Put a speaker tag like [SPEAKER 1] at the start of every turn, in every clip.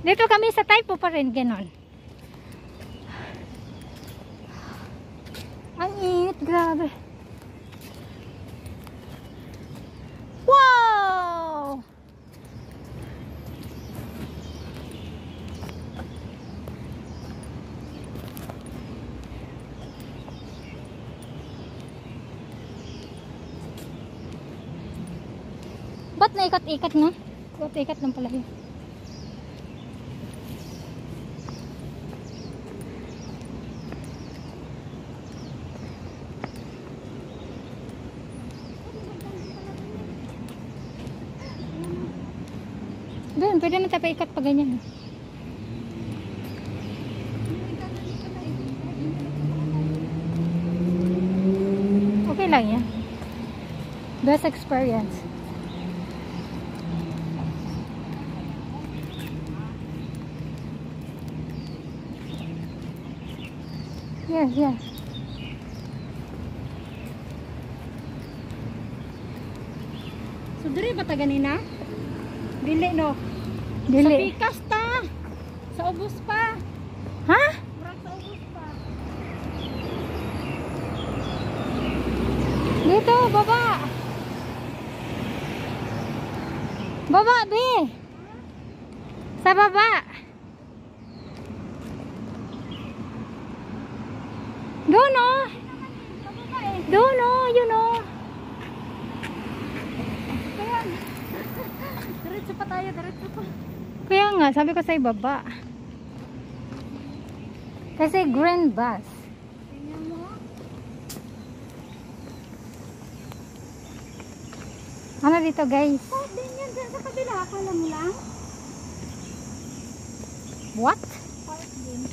[SPEAKER 1] Dito kami sa Taipo pa rin, ganon. Ang init, grabe. Wow! Ba't naikat-ikat na? Ikat lang pala yun. Doon, pwede na tayo paikat pa ganyan. Okay lang yan. Best experience. Yeah. So, diri ba ta ganina? Dili, no? Dili. Sa pikas ta. Sa ubos pa. Ha? Murag sa ubos pa. Dito, baba. Baba, be. Sa baba. Doon, oh. Doon, oh. Yun, oh. Diretso pa tayo, diretso pa. Kaya nga, sabi ko sa ibaba. Kasi green bus. Tingnan mo. Ano dito, guys? Oh, din yan dyan sa kabila. Akala mo lang. What? Park din.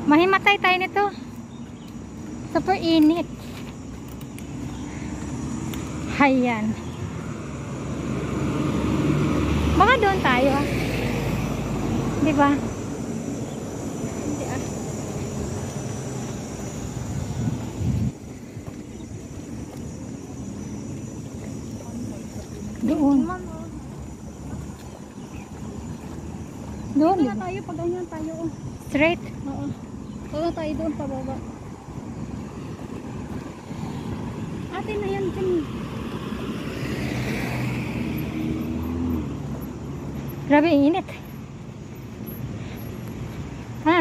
[SPEAKER 1] Mahimatay tayo nito. Super init. Hayan. Baka doon tayo. Di ba? Hindi ah. Doon. Doon. Dito na tayo. Pag ganyan tayo. Straight? Oo. Kaya tayo doon pababa. Atin na yan dyan. Grabe init.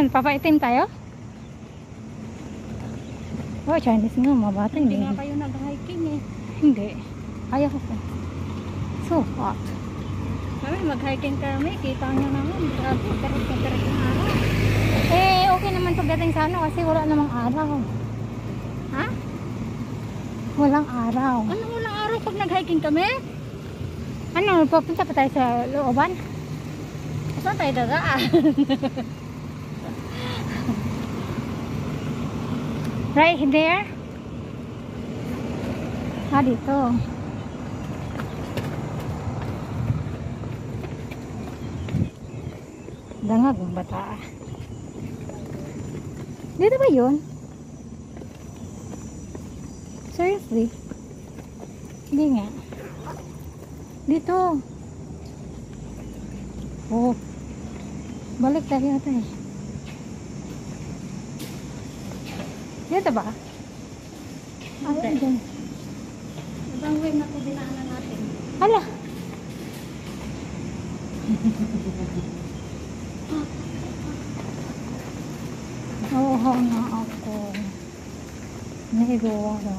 [SPEAKER 1] Papaitim tayo? Oh, Chinese nga, mabata. Hindi nga kayo nag-hiking eh. Hindi. Kaya ko pa. So hot. Kami mag-hiking kami. Kita nyo naman. Grabe, karit-karit ng araw. Eh, okay naman pagdating sa ano kasi wala namang araw. Ha? Walang araw. Ano walang araw pag nag-hiking kami? Ano, papunta pa tayo sa looban? Saan tayo dadaan? Right there? Dito. Dangag ang bata. Dito ba yun? Seriously? Hindi nga. Dito. Oh. Balik tayo natin eh. Dito ba? Ay, dyan. Ibang way na ito dinaanan natin. Hala. Oo na ako. Nahigawa na.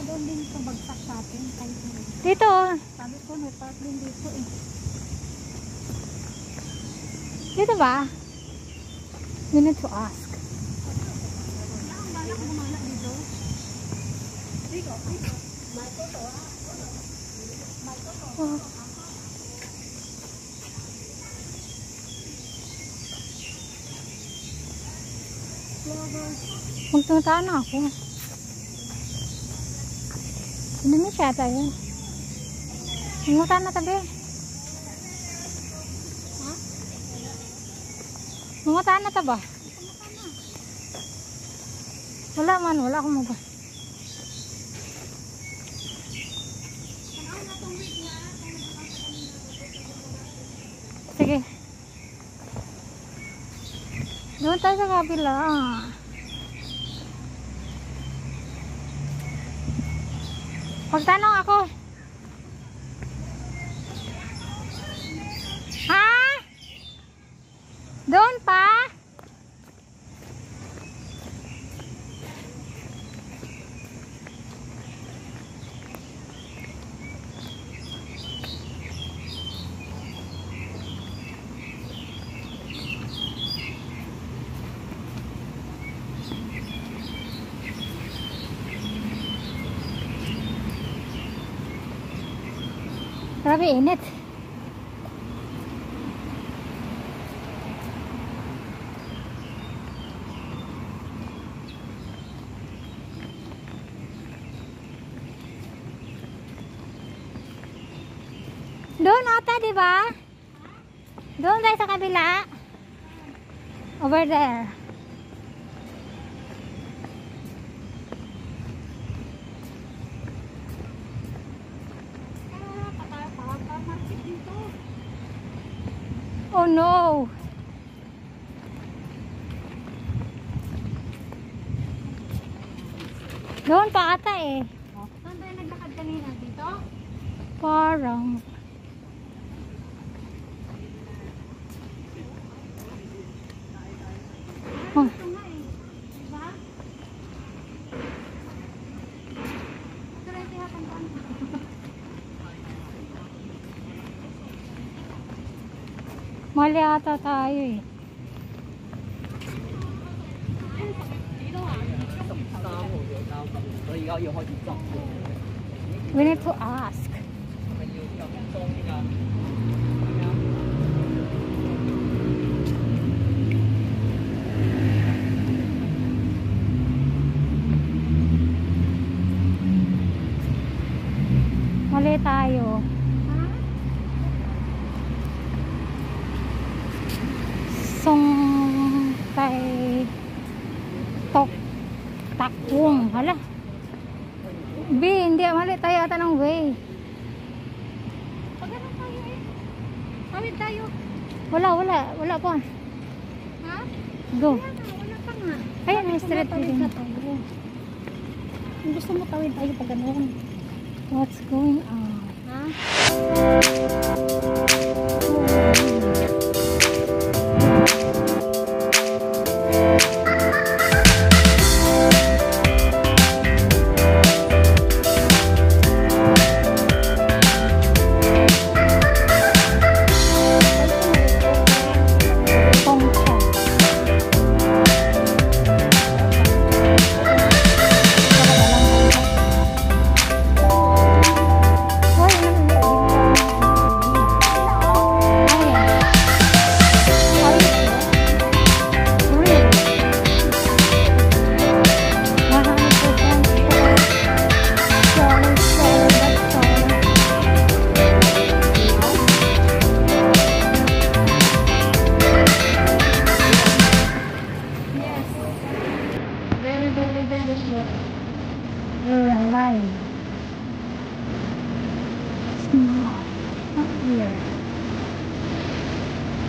[SPEAKER 2] Doon din ito bagsak sa atin.
[SPEAKER 1] Dito.
[SPEAKER 2] Sabi ko, may park din dito eh.
[SPEAKER 1] Dito ba? You need to ask.
[SPEAKER 2] Ang balak bumala dito. Dito.
[SPEAKER 1] Oh. Magtuntaan na ako. Indonesia ata yun. Mungutan na tabi.
[SPEAKER 2] Ha?
[SPEAKER 1] Mungutan na taba. Wala man, wala akong mabas. Sige. Doon tayo sa kabila. Pagtanong ako. Ha? Doon pa? Grabe init. Doon ata, di ba? Doon tayo sa kabila. Over there. Oh no! Doon pa ata eh.
[SPEAKER 2] Saan tayo naglakad kanina? Dito?
[SPEAKER 1] Parang. Oh.
[SPEAKER 2] Ito nga eh. Diba? Ito rin tihatan.
[SPEAKER 1] Mali ata tayo eh. We need to ask. Mali tayo. Song tay tok takwong. Hala. B, hindi mali tayo ata ng way.
[SPEAKER 2] Pagano tayo eh? Tawid tayo.
[SPEAKER 1] Wala pa.
[SPEAKER 2] Ha?
[SPEAKER 1] Go.
[SPEAKER 2] Wala pa nga.
[SPEAKER 1] Ayun, may street
[SPEAKER 2] Tawid
[SPEAKER 1] din.
[SPEAKER 2] na tayo. Kung gusto mo tawid tayo pag ganoon.
[SPEAKER 1] What's going on?
[SPEAKER 2] Ha?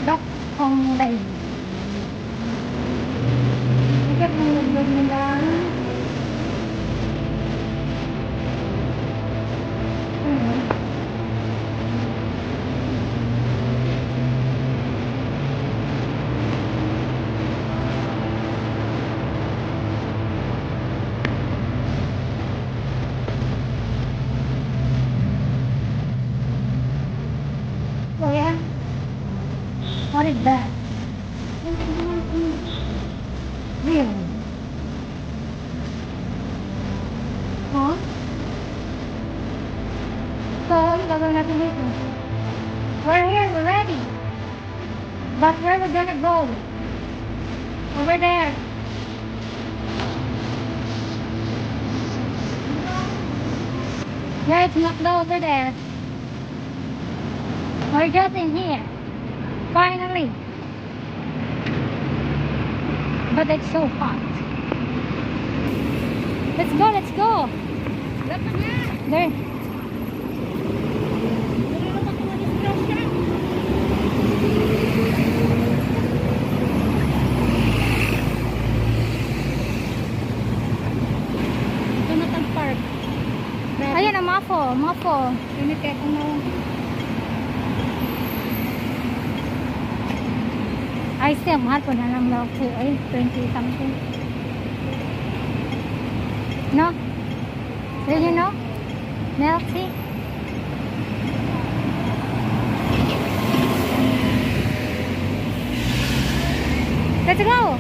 [SPEAKER 2] Dok Hong Lei.
[SPEAKER 1] that. Really? Huh? So, ano gagawin natin dito? We're here, we're ready. But where we're gonna go? Over there. Yeah, it's not over there. We're just in here. Finally. But it's so hot. Let's go, let's go. There.
[SPEAKER 2] Park.
[SPEAKER 1] Ayan ang mafo, mafo.
[SPEAKER 2] Ini kayak kung
[SPEAKER 1] Ay, siya, mahal po na lang daw po. Ay, 20 something. No? Do you know? Milk tea? Let's go!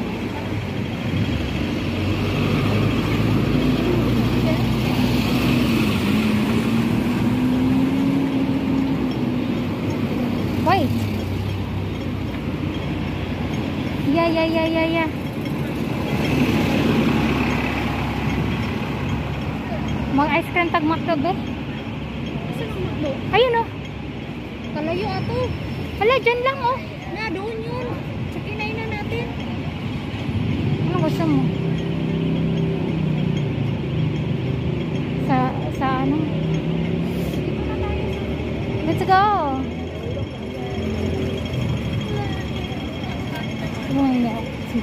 [SPEAKER 1] Wait. Yeah. Mag-ice cream tag McDo, be.
[SPEAKER 2] Saan ang McDo?
[SPEAKER 1] Ayun, oh.
[SPEAKER 2] Kalayo ato.
[SPEAKER 1] Hala, dyan lang, oh.
[SPEAKER 2] Na, doon yun. Sakinay na natin.
[SPEAKER 1] Ano gusto mo? Sa ano?
[SPEAKER 2] Dito na tayo.
[SPEAKER 1] Let's go! Milk tea.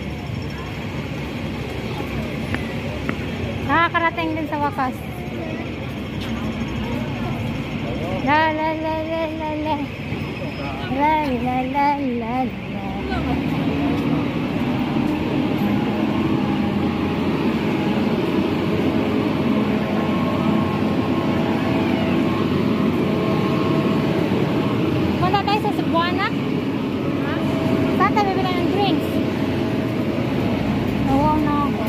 [SPEAKER 1] Nakakarating din sa wakas. La la la la la la. La la la la la. Punta tayo sa Cebuana. Saan tayo bibili ng drinks? Nawaw na ako.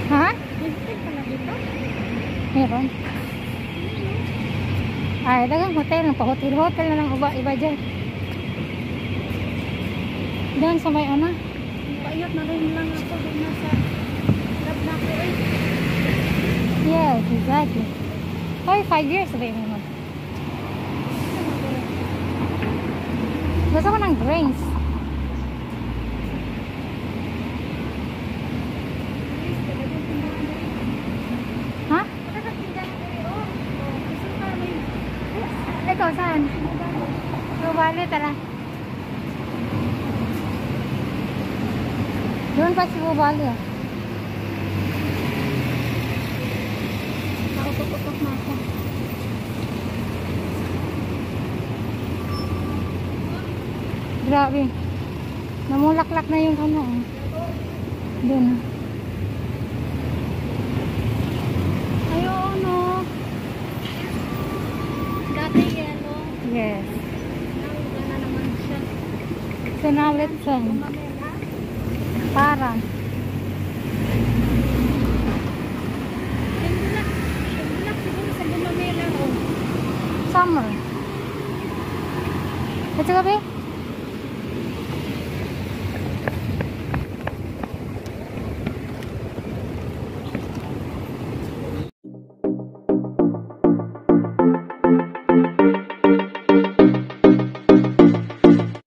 [SPEAKER 1] Ha? Meron. Ay, dagang hotel. Hotel na lang iba dyan. Doon sa may ano?
[SPEAKER 2] Paiyak na rin lang ako doon nasa lab na ako eh.
[SPEAKER 1] Yes, exactly. Hoy, 5 years ba yun naman? Gusto ko ng drinks. Ha? Ikaw, saan? Bubali, tara. Doon pa si Bubali, ah.
[SPEAKER 2] Nakautot-utot na ako.
[SPEAKER 1] Grabe. Namulaklak na yung ano, oh. Doon.
[SPEAKER 2] Ayun, no. Dati yellow.
[SPEAKER 1] Yes.
[SPEAKER 2] Nawala na naman siya.
[SPEAKER 1] So now let's
[SPEAKER 2] Gumamela.
[SPEAKER 1] Parang.
[SPEAKER 2] Bulak siguro sa Gumamela. Oh.
[SPEAKER 1] Summer. Let's go, babe.